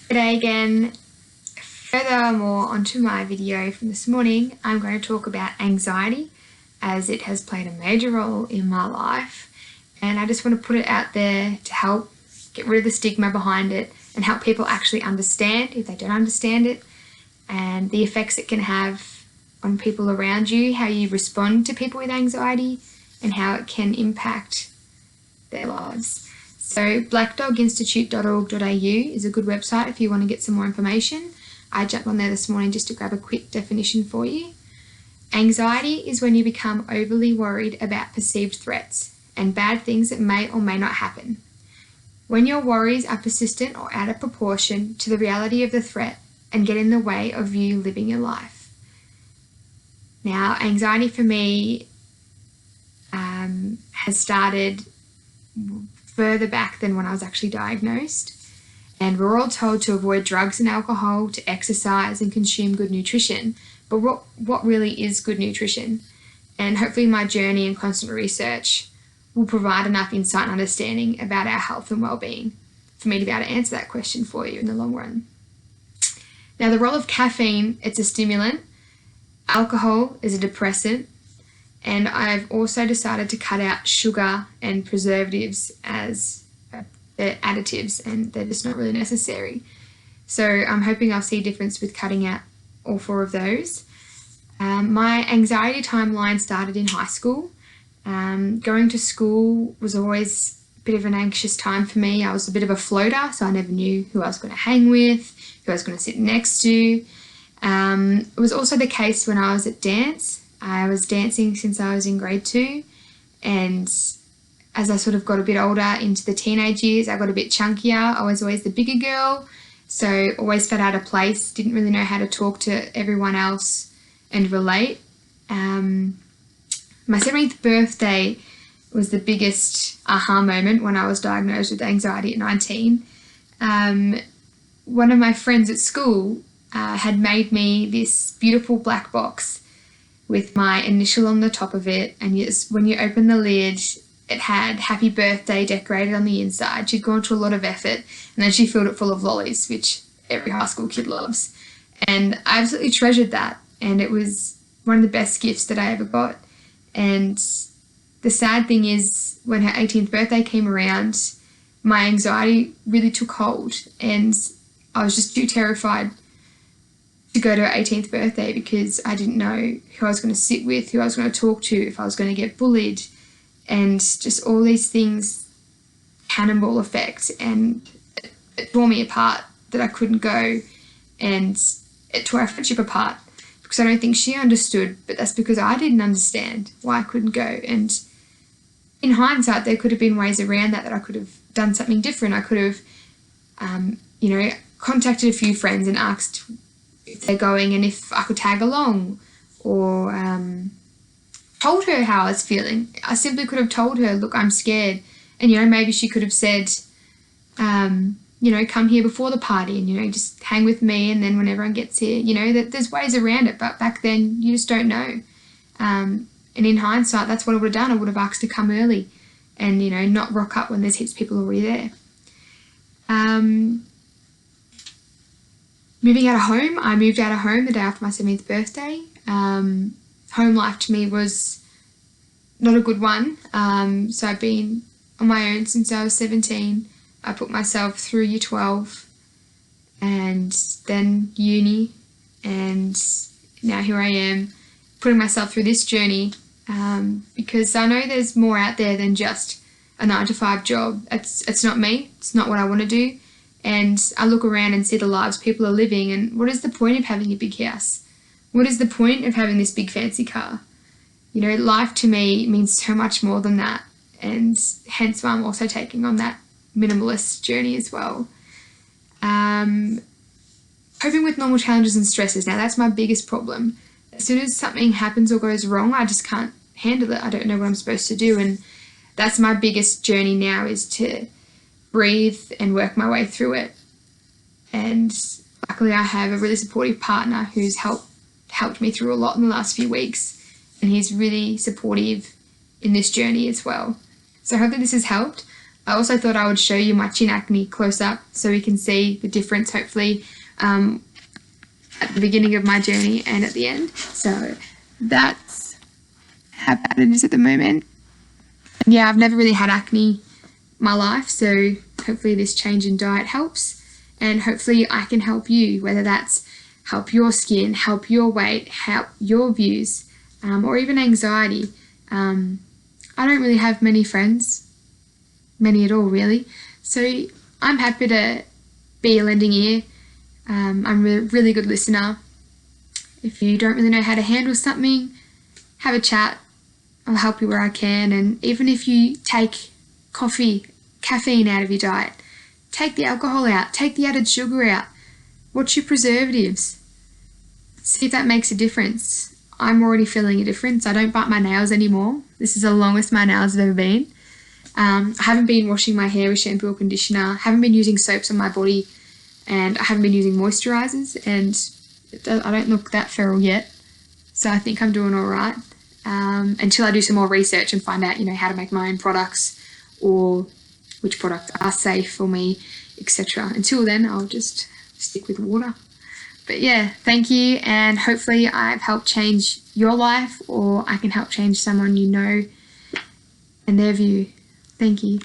Today again, furthermore onto my video from this morning, I'm going to talk about anxiety as it has played a major role in my life, and I just want to put it out there to help get rid of the stigma behind it and help people actually understand, if they don't understand it, and the effects it can have on people around you, how you respond to people with anxiety and how it can impact their lives. So blackdoginstitute.org.au is a good website if you want to get some more information. I jumped on there this morning just to grab a quick definition for you. Anxiety is when you become overly worried about perceived threats and bad things that may or may not happen. When your worries are persistent or out of proportion to the reality of the threat and get in the way of you living your life. Now, anxiety for me has started further back than when I was actually diagnosed. And we're all told to avoid drugs and alcohol, to exercise and consume good nutrition. But what really is good nutrition? And hopefully my journey and constant research will provide enough insight and understanding about our health and well-being for me to be able to answer that question for you in the long run. Now, the role of caffeine, it's a stimulant. Alcohol is a depressant. And I've also decided to cut out sugar and preservatives as they're additives and they're just not really necessary. So I'm hoping I'll see a difference with cutting out all four of those. My anxiety timeline started in high school. Going to school was always a bit of an anxious time for me. I was a bit of a floater, so I never knew who I was going to hang with, who I was going to sit next to. It was also the case when I was at dance. I was dancing since I was in grade 2, and as I sort of got a bit older into the teenage years, I got a bit chunkier. I was always the bigger girl, so always felt out of place, didn't really know how to talk to everyone else and relate. My 17th birthday was the biggest aha moment when I was diagnosed with anxiety at 19. One of my friends at school had made me this beautiful black box with my initial on the top of it, and when you open the lid, it had happy birthday decorated on the inside. She'd gone to a lot of effort, and then she filled it full of lollies, which every high school kid loves. And I absolutely treasured that, and it was one of the best gifts that I ever got. And the sad thing is, when her 18th birthday came around, my anxiety really took hold, and I was just too terrified to go to her 18th birthday because I didn't know who I was going to sit with, who I was going to talk to, if I was going to get bullied, and just all these things cannonball effect, and it tore me apart that I couldn't go, and it tore our friendship apart because I don't think she understood, but that's because I didn't understand why I couldn't go. And in hindsight, there could have been ways around that I could have done something different. I could have, contacted a few friends and asked if they're going and if I could tag along, or told her how I was feeling. I simply could have told her, look, I'm scared. And, maybe she could have said, come here before the party and, just hang with me. And then when everyone gets here, that there's ways around it. But back then you just don't know. And in hindsight, that's what I would have done. I would have asked to come early and, not rock up when there's heaps of people already there. Moving out of home, I moved out of home the day after my 17th birthday. Home life to me was not a good one. So I've been on my own since I was 17. I put myself through year 12 and then uni, and now here I am putting myself through this journey because I know there's more out there than just a 9-to-5 job. It's not me. It's not what I want to do. And I look around and see the lives people are living, and what is the point of having a big house? What is the point of having this big fancy car? Life to me means so much more than that, and hence why I'm also taking on that minimalist journey as well. Coping with normal challenges and stresses. Now, that's my biggest problem. As soon as something happens or goes wrong, I just can't handle it. I don't know what I'm supposed to do, and that's my biggest journey now, is to breathe and work my way through it. And luckily I have a really supportive partner who's helped me through a lot in the last few weeks, and he's really supportive in this journey as well. So hopefully this has helped. I also thought I would show you my chin acne close up so we can see the difference, hopefully, at the beginning of my journey and at the end. So that's how bad it is at the moment. And yeah, I've never really had acne my life, so hopefully this change in diet helps, and hopefully I can help you, whether that's help your skin, help your weight, help your views, or even anxiety. I don't really have many friends, many at all really, so I'm happy to be a lending ear. I'm a really good listener. If you don't really know how to handle something, have a chat. I'll help you where I can. And even if you take caffeine out of your diet, take the alcohol out, take the added sugar out, watch your preservatives, see if that makes a difference. I'm already feeling a difference. I don't bite my nails anymore. This is the longest my nails have ever been. I haven't been washing my hair with shampoo or conditioner, haven't been using soaps on my body, and I haven't been using moisturisers, and I don't look that feral yet. So I think I'm doing all right. Until I do some more research and find out, how to make my own products or which products are safe for me, etc. Until then, I'll just stick with water. But yeah, thank you, and hopefully I've helped change your life, or I can help change someone you know and their view. Thank you.